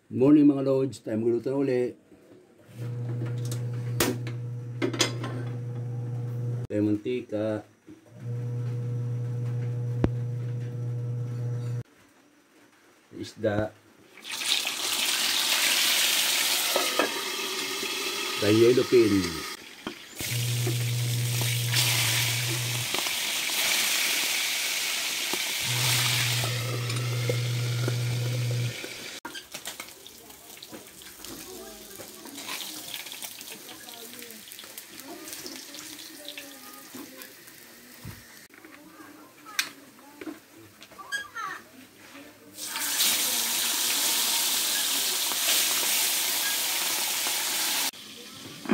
Good morning mga lods, tayo magluto na uli. Tayo mantika. Isda. Tayo yellow pin.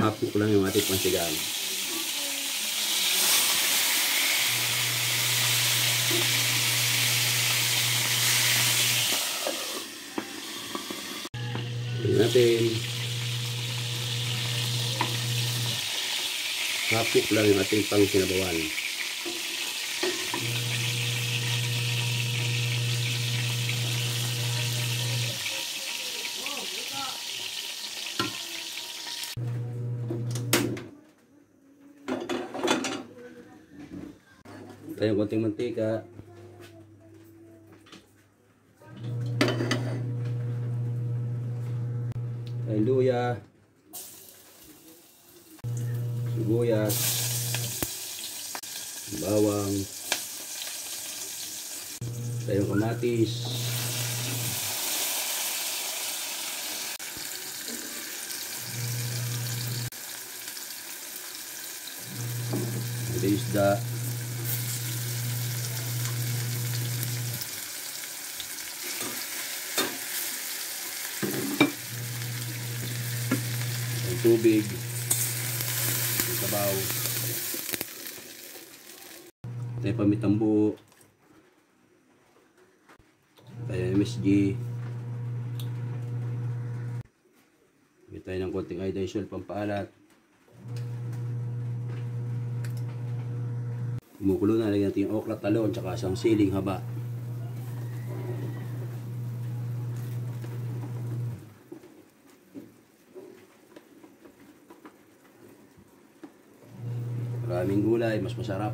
Hapok ko lang yung ating pansigang. Tingnan natin. Hapok lang yung ating pang sinabawan. Tayo konting mantika. Tayo luya. Sibuyas. Bawang. Tayo kamatis. Tayo isda. Tubig, sabaw, tayo pamitang buo, tayo MSG, bigyan tayo ng konting iodine salt pampaalat. Kumukulo na, lagyan natin yung okra, talon, tsaka isang siling haba. Maraming gulay, mas masarap.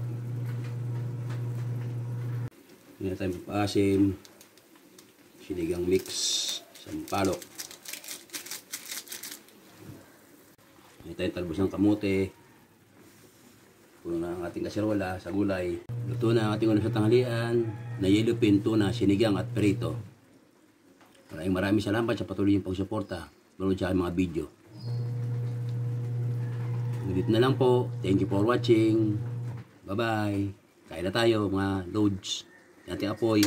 Hindi na tayo magpaasim. Sinigang mix, sampalok. Hindi tayo talbos ng kamote. Puno na ang ating kaserola sa gulay. Luto na ang ating ulam sa tanghalian na yellow pin, tuna, sinigang at perito. Maraming salamat sa patuloy niyong pagsuporta. Tulad sa aking mga video. Dito na lang po. Thank you for watching. Bye-bye. Kain na tayo mga loads. Nating apoy.